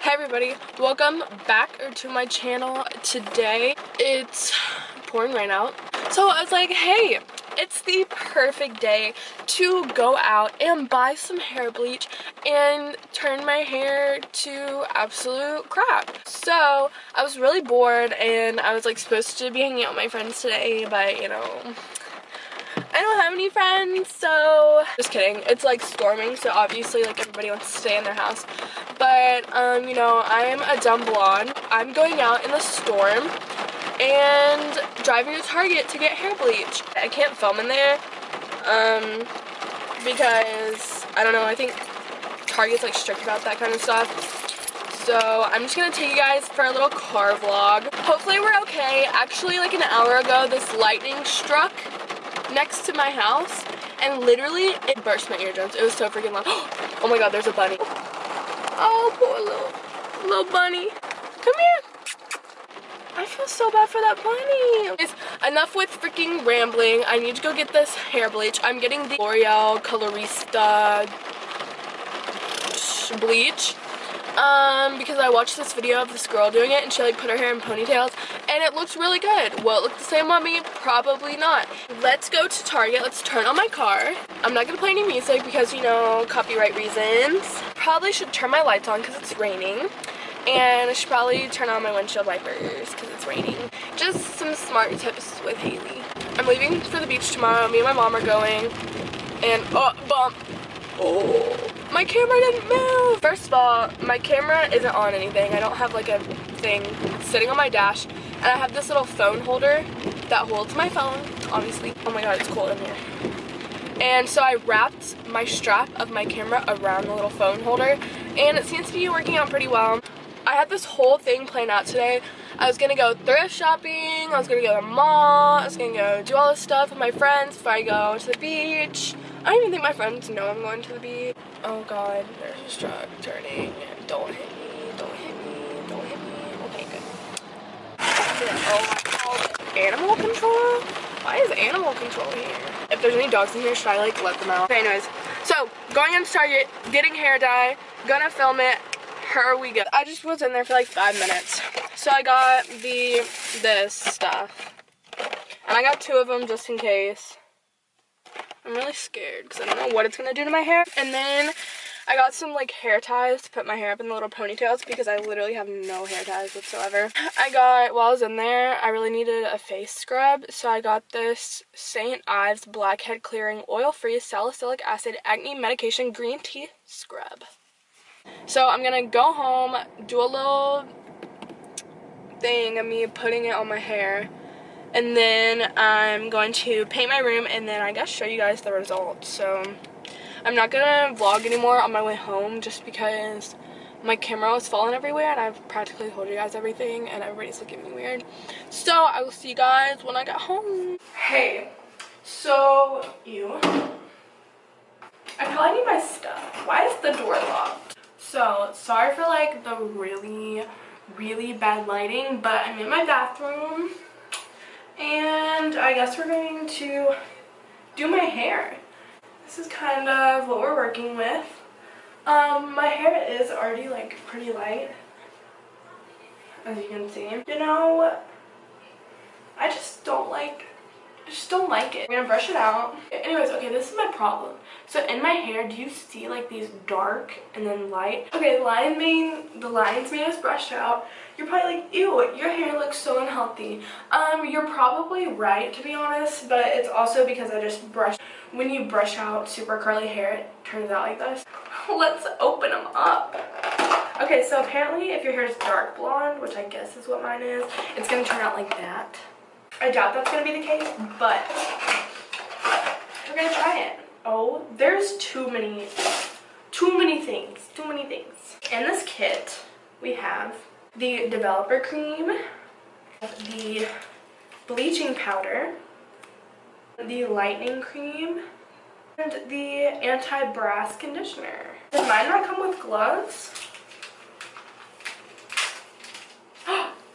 Hi everybody, welcome back to my channel. Today it's pouring rain out, so I was like, hey, it's the perfect day to go out and buy some hair bleach and turn my hair to absolute crap. So I was really bored and I was like supposed to be hanging out with my friends today, but you know, I don't have any friends, so just kidding. It's like storming, so obviously like everybody wants to stay in their house. But you know, I'm a dumb blonde. I'm going out in the storm and driving to Target to get hair bleach. I can't film in there because I don't know, I think Target's like strict about that kind of stuff. So I'm just gonna take you guys for a little car vlog. Hopefully we're okay. Actually, like an hour ago, this lightning struck next to my house and literally it burst my eardrums. It was so freaking loud. Oh my god, there's a bunny. Oh, poor little bunny. Come here. I feel so bad for that bunny. Anyways, enough with freaking rambling. I need to go get this hair bleach. I'm getting the L'Oreal Colorista bleach. Because I watched this video of this girl doing it and she like put her hair in ponytails and it looks really good. Will it look the same on me? Probably not. Let's go to Target. Let's turn on my car. I'm not gonna play any music because, you know, copyright reasons. Probably should turn my lights on because it's raining. And I should probably turn on my windshield wipers because it's raining. Just some smart tips with Haley. I'm leaving for the beach tomorrow. Me and my mom are going. And, oh, bump. Oh. My camera didn't move! First of all, my camera isn't on anything. I don't have like a thing sitting on my dash. And I have this little phone holder that holds my phone, obviously. Oh my god, it's cold in here. And so I wrapped my strap of my camera around the little phone holder. And it seems to be working out pretty well. I had this whole thing planned out today. I was gonna go thrift shopping, I was gonna go to the mall, I was gonna go do all this stuff with my friends before I go to the beach. I don't even think my friends know I'm going to the beach. Oh god, there's a truck turning. Don't hit me, don't hit me, don't hit me. Okay, good. Oh my god. Animal control? Why is animal control here? If there's any dogs in here, should I like let them out? Okay, anyways. So, going into Target, getting hair dye, gonna film it. Here we go. I just was in there for like 5 minutes. So I got this stuff. And I got 2 of them just in case. I'm really scared because I don't know what it's going to do to my hair. And then I got some like hair ties to put my hair up in the little ponytails because I literally have no hair ties whatsoever. While I was in there, I really needed a face scrub. So I got this St. Ives Blackhead Clearing Oil-Free Salicylic Acid Acne Medication Green Tea Scrub. So I'm going to go home, do a little thing of me putting it on my hair. And then I'm going to paint my room and then I guess show you guys the results. So I'm not gonna vlog anymore on my way home just because my camera was falling everywhere and I've practically told you guys everything and everybody's looking at me weird. So I will see you guys when I get home. Hey, so I probably need my stuff. Why is the door locked? So sorry for like the really bad lighting, but I'm in my bathroom. And I guess we're going to do my hair. This is kind of what we're working with. My hair is already like pretty light, as you can see. You know, I just don't like it. I'm gonna brush it out. Anyways, okay, this is my problem. So in my hair, do you see like these dark and then light? Okay, the lines made us brush out. You're probably like, ew, your hair looks so unhealthy. You're probably right, to be honest, but it's also because I just brushed. When you brush out super curly hair, it turns out like this. Let's open them up. Okay, so apparently if your hair is dark blonde, which I guess is what mine is, it's gonna turn out like that. I doubt that's gonna be the case, but we're gonna try it. Oh, there's too many things. In this kit, we have the developer cream, the bleaching powder, the lightening cream, and the anti-brass conditioner. Does mine not come with gloves?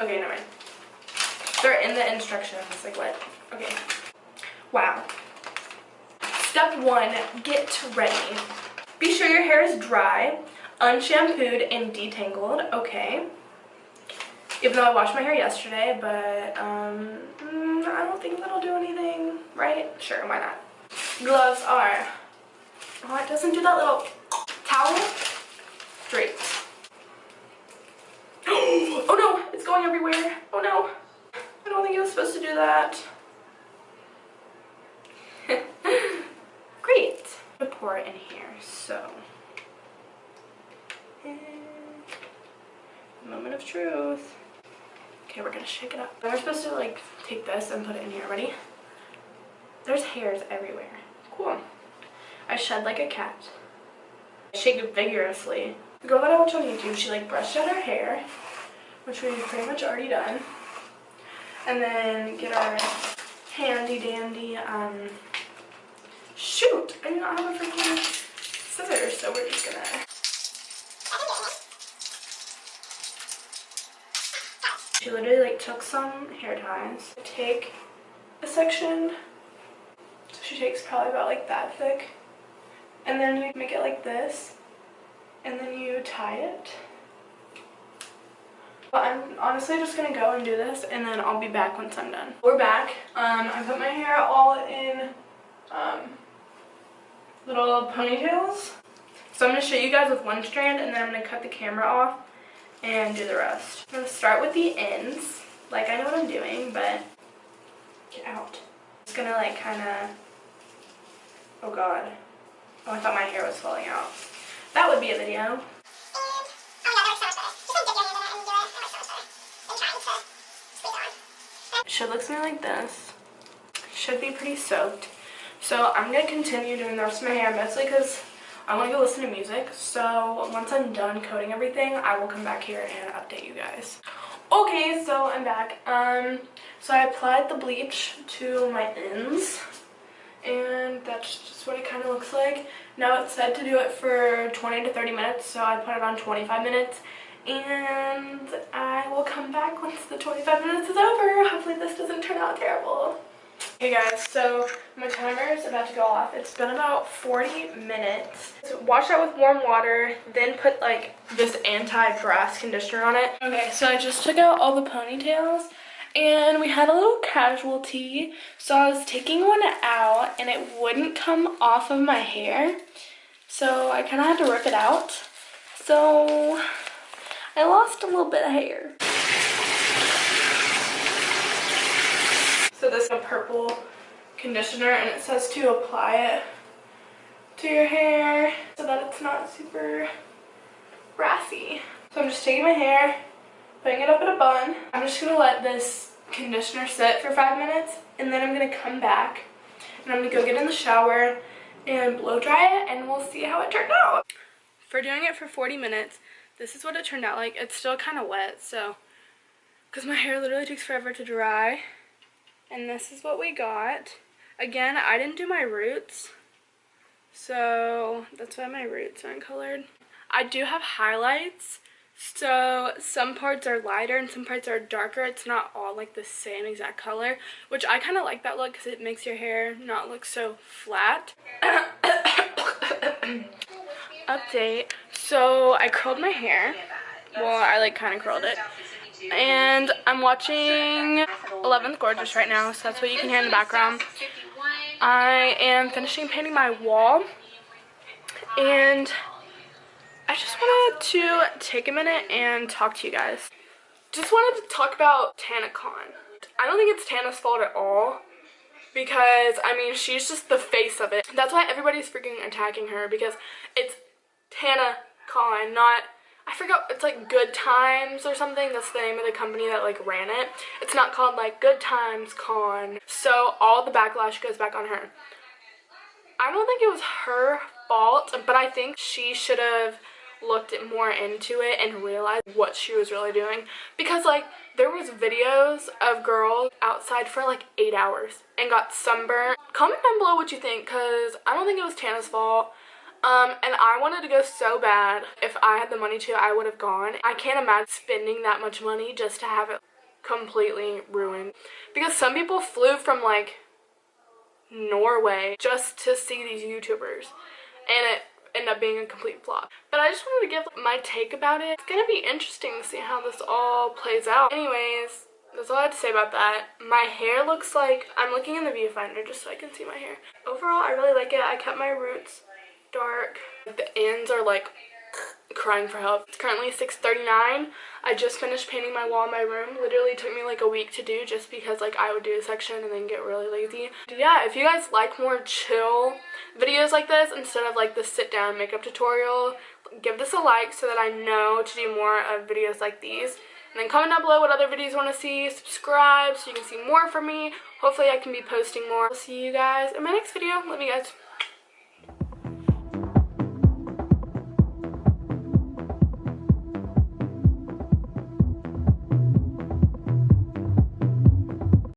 Okay, never mind. They're in the instructions. Like what? Okay. Wow. Step 1, get ready. Be sure your hair is dry. unshampooed and detangled. Okay. Even though I washed my hair yesterday, but I don't think that'll do anything, right? Sure, why not? Gloves are, oh, it doesn't do that little towel. Great. Oh no, it's going everywhere. Oh no. I don't think it was supposed to do that. Great. I'm gonna pour it in here, so. Moment of truth. Okay, we're gonna shake it up. We're supposed to like take this and put it in here. Ready? There's hairs everywhere. Cool. I shed like a cat. I shake it vigorously. The girl that I watch on YouTube, she like brushed out her hair, which we've pretty much already done. And then get our handy dandy, shoot! I do not have a freaking scissors, so we're just gonna. She literally like took some hair ties. Take a section, so she takes probably about like that thick, and then you make it like this, and then you tie it. But I'm honestly just gonna go and do this, and then I'll be back once I'm done. We're back. I put my hair all in little ponytails. So I'm gonna show you guys with one strand, and then I'm gonna cut the camera off and do the rest. I'm gonna start with the ends, like I know what I'm doing, but get out. Just gonna like kinda, oh god. Oh, I thought my hair was falling out. That would be a video. Should look something like this. Should be pretty soaked. So I'm gonna continue doing the rest of my hair, mostly because I want to go listen to music. So once I'm done coating everything, I will come back here and update you guys. Okay, so I'm back. So I applied the bleach to my ends, and that's just what it kind of looks like. Now it said to do it for 20 to 30 minutes, so I put it on 25 minutes. And I will come back once the 25 minutes is over. Hopefully this doesn't turn out terrible. Hey guys, so my timer is about to go off. It's been about 40 minutes. So wash that with warm water, then put like this anti-brass conditioner on it. Okay, so I just took out all the ponytails, and we had a little casualty. So I was taking one out and it wouldn't come off of my hair. So I kind of had to rip it out. So I lost a little bit of hair. So this is a purple conditioner, and it says to apply it to your hair so that it's not super brassy. So I'm just taking my hair, putting it up in a bun. I'm just gonna let this conditioner sit for 5 minutes, and then I'm gonna come back and I'm gonna go get in the shower and blow dry it, and we'll see how it turned out. For doing it for 40 minutes, this is what it turned out like. It's still kind of wet, so, because my hair literally takes forever to dry. And this is what we got. Again, I didn't do my roots, so that's why my roots aren't colored. I do have highlights, so some parts are lighter and some parts are darker. It's not all like the same exact color, which I kind of like that look because it makes your hair not look so flat. Update. So I curled my hair. Well, I like kind of curled it. And I'm watching 11th Gorgeous right now, so that's what you can hear in the background. I am finishing painting my wall, and I just wanted to take a minute and talk to you guys. Just wanted to talk about tanacon. I don't think it's Tana's fault at all, because, I mean, she's just the face of it. That's why everybody's freaking attacking her, because it's tanacon, not... I forgot, it's like Good Times or something. That's the name of the company that like ran it. It's not called like Good Times Con. So all the backlash goes back on her. I don't think it was her fault, but I think she should have looked more into it and realized what she was really doing. Because like there was videos of girls outside for like 8 hours and got sunburned. Comment down below what you think, because I don't think it was Tana's fault. And I wanted to go so bad. If I had the money to, I would have gone. I can't imagine spending that much money just to have it completely ruined. Because some people flew from like Norway just to see these YouTubers. And end up being a complete flop. But I just wanted to give my take about it. It's gonna be interesting to see how this all plays out. Anyways, that's all I had to say about that. My hair looks like, I'm looking in the viewfinder just so I can see my hair. Overall, I really like it. I kept my roots dark. The ends are like crying for help. It's currently 6:39. I just finished painting my wall in my room. Literally took me like a week to do just because like I would do a section and then get really lazy. Yeah, if you guys like more chill videos like this instead of like the sit down makeup tutorial, give this a like so that I know to do more of videos like these. And then comment down below what other videos you want to see. Subscribe so you can see more from me. Hopefully I can be posting more. I'll see you guys in my next video. Love you guys.